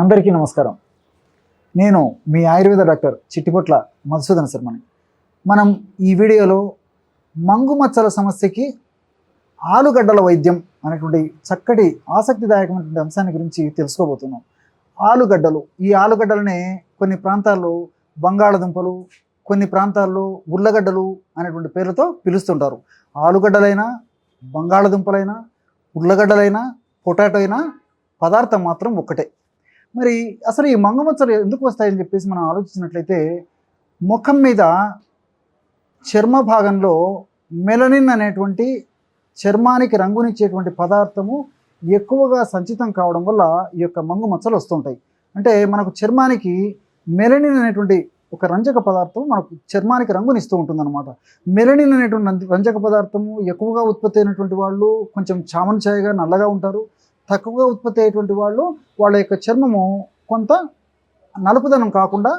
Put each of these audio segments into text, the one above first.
అందరికీ నమస్కారం. నేను మీ ఆయుర్వేద డాక్టర్ చిట్టిపొట్ల మధుసూదన శర్మని. మనం ఈ వీడియోలో మంగు మచ్చల సమస్యకి ఆలుగడ్డల వైద్యం అనేటువంటి చక్కటి ఆసక్తిదాయకమైనటువంటి అంశాన్ని గురించి తెలుసుకోబోతున్నాం. ఈ ఆలుగడ్డలనే కొన్ని ప్రాంతాల్లో బంగాళదుంపలు, కొన్ని ప్రాంతాల్లో ఉర్లగడ్డలు అనేటువంటి పేర్లతో పిలుస్తుంటారు. ఆలుగడ్డలైనా, బంగాళదుంపలైనా, ఉర్లగడ్డలైనా, పొటాటో అయినా పదార్థం మాత్రం ఒక్కటే. మరి అసలు ఈ మంగు మచ్చలు ఎందుకు వస్తాయని చెప్పేసి మనం ఆలోచించినట్లయితే, ముఖం మీద చర్మ భాగంలో మెలనిన్ అనేటువంటి చర్మానికి రంగునిచ్చేటువంటి పదార్థము ఎక్కువగా సంచితం కావడం వల్ల ఈ యొక్క మంగు మచ్చలు వస్తుంటాయి. అంటే మనకు చర్మానికి మెలనిన్ అనేటువంటి ఒక రంజక పదార్థం మనకు చర్మానికి రంగునిస్తూ ఉంటుందన్నమాట. మెలనిన్ అనేటువంటి రంజక పదార్థము ఎక్కువగా ఉత్పత్తి అయినటువంటి వాళ్ళు కొంచెం చామన ఛాయగా నల్లగా ఉంటారు. తక్కువగా ఉత్పత్తి అయ్యేటువంటి వాళ్ళు వాళ్ళ యొక్క చర్మము కొంత నలుపుదనం కాకుండా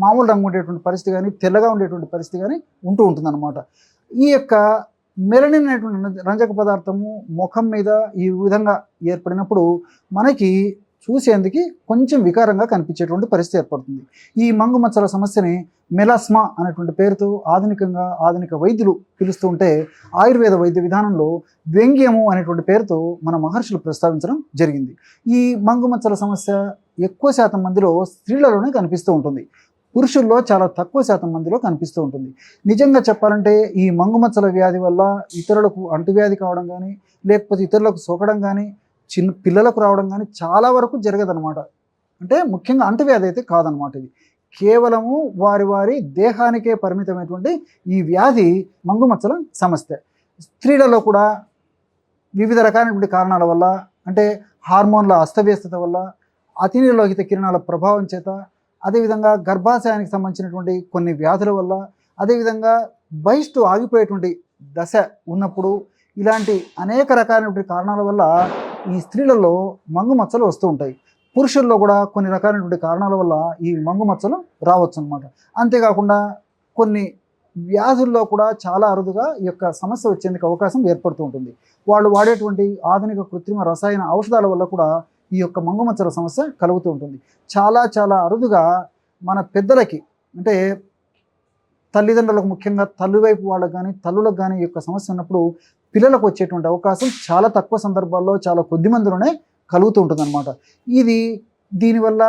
మామూలు రంగు ఉండేటువంటి పరిస్థితి కానీ, తెల్లగా ఉండేటువంటి పరిస్థితి కానీ ఉంటూ ఉంటుందన్నమాట. ఈ యొక్క మెలనిన్ అనేటువంటి రంజక పదార్థము ముఖం మీద ఈ విధంగా ఏర్పడినప్పుడు మనకి చూసేందుకు కొంచెం వికారంగా కనిపించేటువంటి పరిస్థితి ఏర్పడుతుంది. ఈ మంగు మచ్చల సమస్యని మెలాస్మా అనేటువంటి పేరుతో ఆధునిక వైద్యులు పిలుస్తూ ఉంటే, ఆయుర్వేద వైద్య విధానంలో వ్యంగ్యము అనేటువంటి పేరుతో మన మహర్షులు ప్రస్తావించడం జరిగింది. ఈ మంగు మచ్చల సమస్య ఎక్కువ శాతం మందిలో స్త్రీలలోనే కనిపిస్తూ ఉంటుంది. పురుషుల్లో చాలా తక్కువ శాతం మందిలో కనిపిస్తూ ఉంటుంది. నిజంగా చెప్పాలంటే ఈ మంగు మచ్చల వ్యాధి వల్ల ఇతరులకు అంటువ్యాధి కావడం కానీ, లేకపోతే ఇతరులకు సోకడం కానీ, చిన్న పిల్లలకు రావడం కానీ చాలా వరకు జరగదనమాట. అంటే ముఖ్యంగా అంటువ్యాధి అయితే కాదనమాట. ఇది కేవలము వారి దేహానికే పరిమితమైనటువంటి ఈ వ్యాధి మంగు మచ్చల సమస్య. స్త్రీలలో కూడా వివిధ రకాలైనటువంటి కారణాల వల్ల, అంటే హార్మోన్ల అస్తవ్యస్తత వల్ల, అతినీలలోహిత కిరణాల ప్రభావం చేత, అదేవిధంగా గర్భాశయానికి సంబంధించినటువంటి కొన్ని వ్యాధుల వల్ల, అదేవిధంగా బహిష్టు ఆగిపోయేటువంటి దశ ఉన్నప్పుడు, ఇలాంటి అనేక రకాలైనటువంటి కారణాల వల్ల ఈ స్త్రీలలో మంగు మచ్చలు వస్తూ ఉంటాయి. పురుషుల్లో కూడా కొన్ని రకాలైనటువంటి కారణాల వల్ల ఈ మంగు మచ్చలు రావచ్చు అన్నమాట. అంతేకాకుండా కొన్ని వ్యాధుల్లో కూడా చాలా అరుదుగా ఈ యొక్క సమస్య వచ్చేందుకు అవకాశం ఏర్పడుతూ ఉంటుంది. వాళ్ళు వాడేటువంటి ఆధునిక కృత్రిమ రసాయన ఔషధాల వల్ల కూడా ఈ యొక్క మంగు మచ్చల సమస్య కలుగుతూ ఉంటుంది. చాలా అరుదుగా మన పెద్దలకి, అంటే తల్లిదండ్రులకు, ముఖ్యంగా తల్లి వైపు వాళ్ళకు కానీ తల్లులకు కానీ ఈ యొక్క సమస్య ఉన్నప్పుడు పిల్లలకు వచ్చేటువంటి అవకాశం చాలా తక్కువ సందర్భాల్లో, చాలా కొద్ది మందిలోనే కలుగుతూ ఉంటుందన్నమాట. దీనివల్ల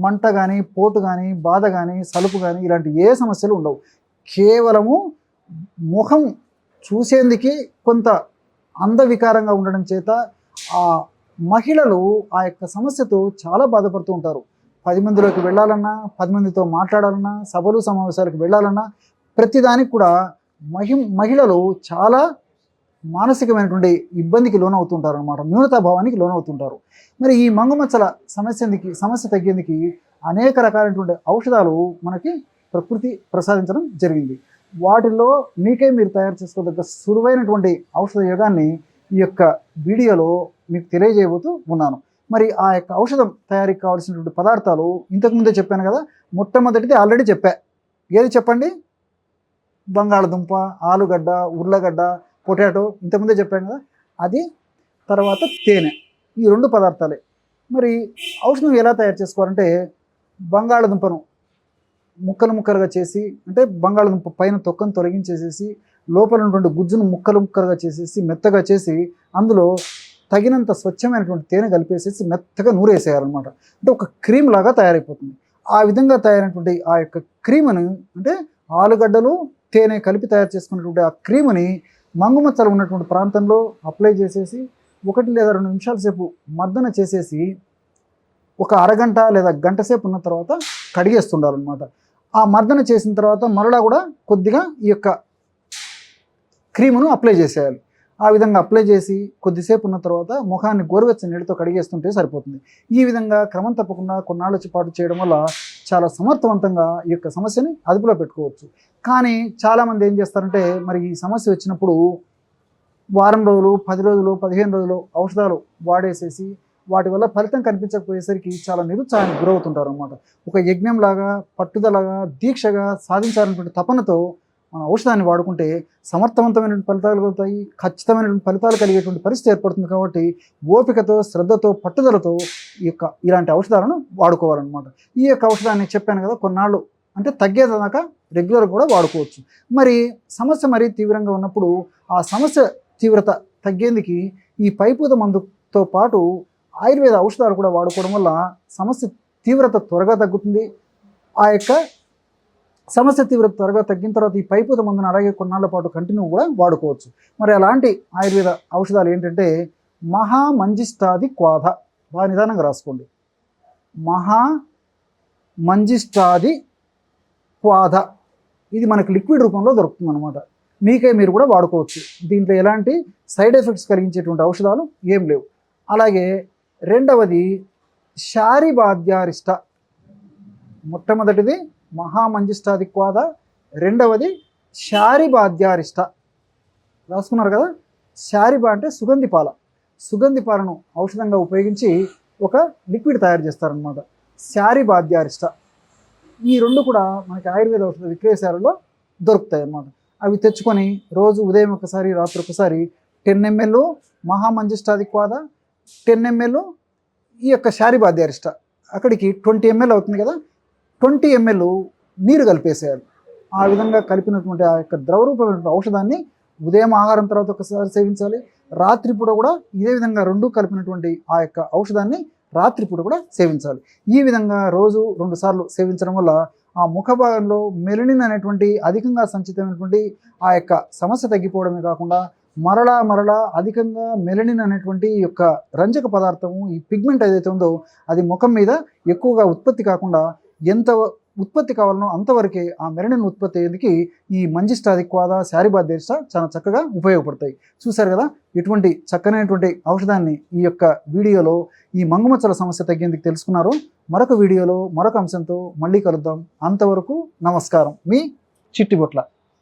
మంట కానీ, పోటు కానీ, బాధ కానీ, సలుపు కానీ ఇలాంటి ఏ సమస్యలు ఉండవు. కేవలము ముఖం చూసేందుకు కొంత అందవికారంగా ఉండడం చేత ఆ మహిళలు ఆ యొక్క సమస్యతో చాలా బాధపడుతూ ఉంటారు. 10 మందిలోకి వెళ్ళాలన్నా, 10 మందితో మాట్లాడాలన్నా, సభలు సమావేశాలకు వెళ్ళాలన్నా ప్రతిదానికి కూడా మహిళలు చాలా మానసికమైనటువంటి ఇబ్బందికి లోనవుతుంటారు అనమాట. న్యూనతాభావానికి లోనవుతుంటారు. మరి ఈ మంగు మచ్చల సమస్య తగ్గేందుకు అనేక రకాలైనటువంటి ఔషధాలు మనకి ప్రకృతి ప్రసాదించడం జరిగింది. వాటిల్లో మీరు తయారు చేసుకోదగ్గ సులువైనటువంటి ఔషధ యోగాన్ని ఈ యొక్క వీడియోలో మీకు తెలియజేయబోతూ ఉన్నాను. మరి ఆ యొక్క ఔషధం తయారీకి కావాల్సినటువంటి పదార్థాలు ఇంతకుముందే చెప్పాను కదా. మొట్టమొదటిది ఆల్రెడీ చెప్పా. ఏది చెప్పండి? బంగాళదుంప, ఆలుగడ్డ, ఉర్లగడ్డ, పొటాటో ఇంతకుముందే చెప్పాను కదా. అది తర్వాత తేనె. ఈ 2 పదార్థాలే. మరి ఔషధం ఎలా తయారు చేసుకోవాలంటే, బంగాళదుంపను ముక్కలుగా చేసి, అంటే బంగాళదుంప పైన తొక్కను తొలగించేసేసి, లోపల ఉన్నటువంటి గుజ్జును ముక్కలుగా చేసేసి, మెత్తగా చేసి, అందులో తగినంత స్వచ్ఛమైనటువంటి తేనె కలిపేసేసి మెత్తగా నూరేసేయాలన్నమాట. అంటే ఒక క్రీమ్ లాగా తయారైపోతుంది. ఆ విధంగా తయారైనటువంటి ఆ యొక్క క్రీమును, అంటే ఆలుగడ్డలు తేనె కలిపి తయారు చేసుకున్నటువంటి ఆ క్రీముని మంగు మచ్చలు ఉన్నటువంటి ప్రాంతంలో అప్లై చేసేసి 1 లేదా 2 నిమిషాల సేపు మర్దన చేసేసి ఒక అరగంట లేదా గంట సేపు ఉన్న తర్వాత కడిగేస్తుండాలన్నమాట. ఆ మర్దన చేసిన తర్వాత మరలా కూడా కొద్దిగా ఈ యొక్క క్రీమును అప్లై చేసేయాలి. ఆ విధంగా అప్లై చేసి కొద్దిసేపు ఉన్న తర్వాత ముఖాన్ని గోరువెచ్చని నీటితో కడిగేస్తుంటే సరిపోతుంది. ఈ విధంగా క్రమం తప్పకుండా కొన్నాళ్ళ పాటు చేయడం వల్ల చాలా సమర్థవంతంగా ఈ యొక్క సమస్యని అదుపులో పెట్టుకోవచ్చు. కానీ చాలామంది ఏం చేస్తారంటే, మరి ఈ సమస్య వచ్చినప్పుడు వారం రోజులు, 10 రోజులు, 15 రోజులు ఔషధాలు వాడేసేసి వాటి వల్ల ఫలితం కనిపించకపోయేసరికి చాలా నిరుత్సాహానికి గురవుతుంటారు అన్నమాట. ఒక యజ్ఞంలాగా, పట్టుదలగా, దీక్షగా సాధించాలన్నటువంటి తపనతో మన ఔషధాన్ని వాడుకుంటే సమర్థవంతమైనటువంటి ఫలితాలు కలుగుతాయి, ఖచ్చితమైనటువంటి ఫలితాలు కలిగేటువంటి పరిస్థితి ఏర్పడుతుంది. కాబట్టి ఓపికతో, శ్రద్ధతో, పట్టుదలతో ఇలాంటి ఔషధాలను వాడుకోవాలన్నమాట. ఈ యొక్క ఔషధాన్ని చెప్పాను కదా, కొన్నాళ్ళు అంటే తగ్గేదాకా రెగ్యులర్ కూడా వాడుకోవచ్చు. మరి సమస్య మరీ తీవ్రంగా ఉన్నప్పుడు ఆ సమస్య తీవ్రత తగ్గేందుకు ఈ పైపూత మందుతో పాటు ఆయుర్వేద ఔషధాలు కూడా వాడుకోవడం వల్ల సమస్య తీవ్రత త్వరగా తగ్గుతుంది. ఆ యొక్క సమస్య తీవ్రత త్వరగా తగ్గిన తర్వాత ఈ పైపూత మందును అలాగే కొన్నాళ్ళ పాటు కంటిన్యూ కూడా వాడుకోవచ్చు. మరి అలాంటి ఆయుర్వేద ఔషధాలు ఏంటంటే మహామంజిష్టాది క్వాథ. బాగా నిదానంగా రాసుకోండి. మహామంజిష్టాది క్వాథ. ఇది మనకు లిక్విడ్ రూపంలో దొరుకుతుంది అనమాట. మీరు కూడా వాడుకోవచ్చు. దీంట్లో ఎలాంటి సైడ్ ఎఫెక్ట్స్ కలిగించేటువంటి ఔషధాలు ఏం లేవు. అలాగే రెండవది శారిబాధ్యారిష్ట. మొట్టమొదటిది మహామంజిష్టాది క్వాథ, రెండవది శారిబాధ్యారిష్ట. రాసుకున్నారు కదా. శారిబా అంటే సుగంధి పాల. సుగంధి పాలను ఔషధంగా ఉపయోగించి ఒక లిక్విడ్ తయారు చేస్తారనమాట. శారిబాధ్యారిష్ట. ఈ రెండు కూడా మనకి ఆయుర్వేద ఔషధ విక్రయశాలలో దొరుకుతాయి అన్నమాట. అవి తెచ్చుకొని రోజు ఉదయం ఒకసారి, రాత్రి ఒకసారి 10 ml మహామంజిష్టాది క్వాథ, 10 ml ఈ యొక్క శారిబాధ్యారిష్ట, అక్కడికి 20 ml అవుతుంది కదా, 20 ml నీరు కలిపేసేయాలి. ఆ విధంగా కలిపినటువంటి ఆ యొక్క ద్రవరూపమైనటువంటి ఔషధాన్ని ఉదయం ఆహారం తర్వాత ఒకసారి సేవించాలి. రాత్రిపూట కూడా ఇదే విధంగా రెండు కలిపినటువంటి ఆ యొక్క ఔషధాన్ని రాత్రిపూట కూడా సేవించాలి. ఈ విధంగా రోజు 2 సార్లు సేవించడం వల్ల ఆ ముఖ భాగంలో మెలనిన్ అనేటువంటి అధికంగా సంచితమైనటువంటి ఆ యొక్క సమస్య తగ్గిపోవడమే కాకుండా మరలా అధికంగా మెలనిన్ అనేటువంటి యొక్క రంజక పదార్థము, ఈ పిగ్మెంట్ ఏదైతే ఉందో అది ముఖం మీద ఎక్కువగా ఉత్పత్తి కాకుండా ఎంత ఉత్పత్తి కావాలనో అంతవరకే ఆ మెలనిన్ ఉత్పత్తి అయ్యేందుకు ఈ మంజిష్టాది క్వాథ, శారిబాధ్యారిష్ట చాలా చక్కగా ఉపయోగపడతాయి. చూశారు కదా, ఇటువంటి చక్కనైనటువంటి ఔషధాన్ని ఈ యొక్క వీడియోలో ఈ మంగుమచ్చల సమస్య తగ్గేందుకు తెలుసుకున్నారు. మరొక వీడియోలో మరొక అంశంతో మళ్ళీ కలుద్దాం. అంతవరకు నమస్కారం. మీ చిట్టిబొట్ల.